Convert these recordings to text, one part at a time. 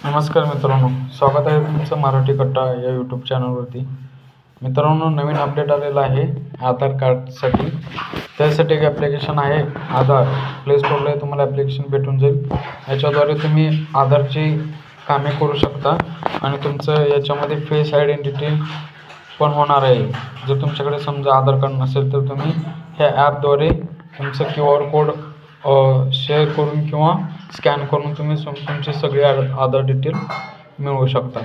नमस्कार मित्रांनो, स्वागत आहे तुमचं मराठी कट्टा या यूट्यूब चॅनलवरती. मित्रांनो, नवीन अपडेट आलेला आहे आधार कार्डसाठी. त्यासाठी एक ॲप्लिकेशन आहे आधार. प्ले स्टोरला तुम्हाला ॲप्लिकेशन भेटून जाईल. याच्याद्वारे तुम्ही आधारची कामे करू शकता आणि तुमचं याच्यामध्ये फेस आयडेंटिटी पण होणार आहे. जर तुमच्याकडे समजा आधार कार्ड नसेल तर तुम्ही ह्या ॲपद्वारे तुमचं QR कोड शेअर करून किंवा स्कॅन करून तुम्ही तुमचे सगळे आधार डिटेल मिळवू शकता.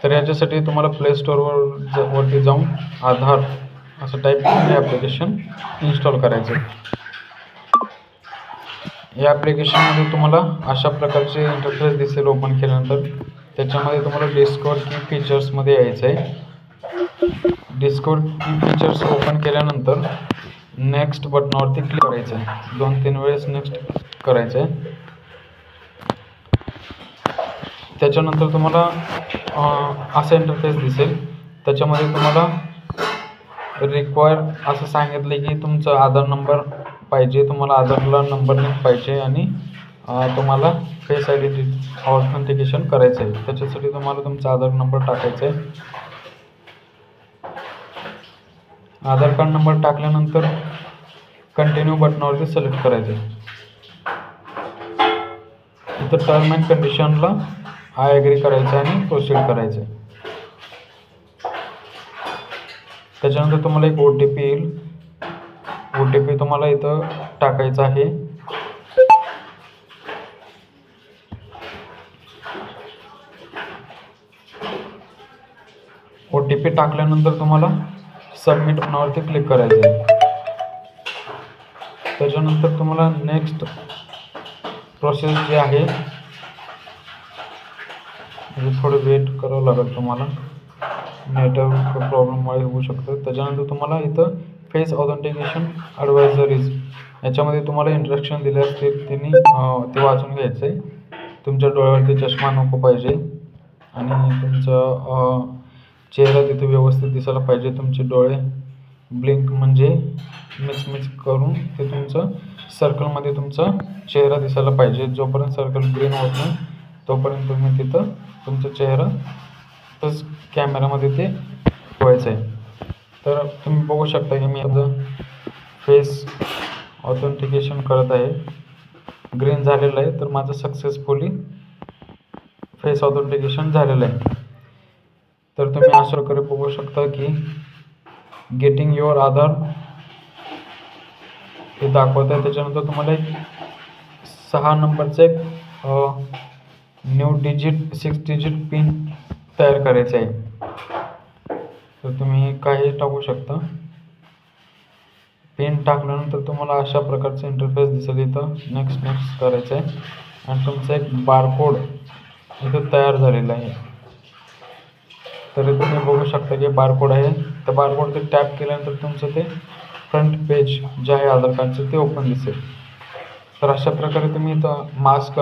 तर याच्यासाठी तुम्हाला प्ले स्टोअरवरती जाऊन आधार असं टाईप करून हे ॲप्लिकेशन इन्स्टॉल करायचं. या ॲप्लिकेशनमध्ये तुम्हाला अशा प्रकारचे इंटरफेस दिसेल ओपन केल्यानंतर. त्याच्यामध्ये तुम्हाला डिस्कवर की फीचर्समध्ये यायचं आहे. डिस्कवर की फीचर्स ओपन केल्यानंतर नेक्स्ट बटनावरती क्लिक करायचं आहे. 2-3 वेळेस नेक्स्ट करायचं आहे. त्याच्यानंतर तुम्हाला असा इंटरफेस दिसेल. त्याच्यामध्ये तुम्हाला रिक्वायर असं सांगितलं की तुमचा आधार नंबर पाहिजे, तुम्हाला आधारला नंबर लिंक पाहिजे आणि तुम्हाला फेस आयडेंटिटी ऑथेंटिकेशन करायचं आहे. त्याच्यासाठी तुम्हाला तुमचा आधार नंबर टाकायचा आहे. आधार कार्ड नंबर टाकल्यानंतर कंटिन्यू बटनावरती सिलेक्ट करायचं आहे. इथं टर्म अँड कंडिशनला आय ॲग्री करायचं आणि प्रोसीड करायचं आहे. त्याच्यानंतर तुम्हाला एक OTP येईल. OTP तुम्हाला इथं टाकायचा आहे. OTP टाकल्यानंतर तुम्हाला सबमिट बटनावरती क्लिक करायचं आहे. त्याच्यानंतर तुम्हाला नेक्स्ट प्रोसेस जी आहे थोडं वेट करावं लागेल तुम्हाला, नेटवर्क प्रॉब्लेममुळे होऊ शकतं. त्याच्यानंतर तुम्हाला इथं फेस ऑथेंटिकेशन ॲडवायझरीज याच्यामध्ये तुम्हाला इंस्ट्रक्शन दिले असतील ते वाचून घ्यायचं आहे. तुमच्या डोळ्यावरती चष्मा नको पाहिजे आणि तुमचं चेहरा तिथे व्यवस्थित दिसायला पाहिजे. तुमचे डोळे ब्लिंक म्हणजे मिच करून ते तुमचं सर्कलमध्ये तुमचा चेहरा दिसायला पाहिजे. जोपर्यंत सर्कल ग्रीन होत नाही तोपर्यंत तुम्ही तिथं तुमचा चेहरा तस कॅमेरामध्ये ते ठेवायचं आहे. तर तुम्ही बघू शकता की मी आता फेस ऑथेंटिकेशन करत आहे. ग्रीन झालेलं आहे तर माझं सक्सेसफुली फेस ऑथेंटिकेशन झालेलं आहे. तर तुम्ही अशा प्रकारे बघू शकता की गेटिंग युअर आधार हे दाखवत आहे. त्याच्यानंतर तुम्हाला एक 6 नंबरचं एक न्यू 6 डिजिट पिन तयार करायचं आहे. तर तुम्ही काही टाकू शकता. पिन टाकल्यानंतर तुम्हाला अशा प्रकारचं इंटरफेस दिसेल. इथं नेक्स्ट करायचं आहे आणि तुमचा एक बारकोड इथं तयार झालेला आहे. तर तुम्ही बघू शकता की बारकोड आहे. त्या बारकोड ते टॅप केल्यानंतर तुमचं ते फ्रंट पेज जे आहे आधार कार्डचं ते ओपन दिसेल. तर अशा प्रकारे तुम्ही इथं मास्क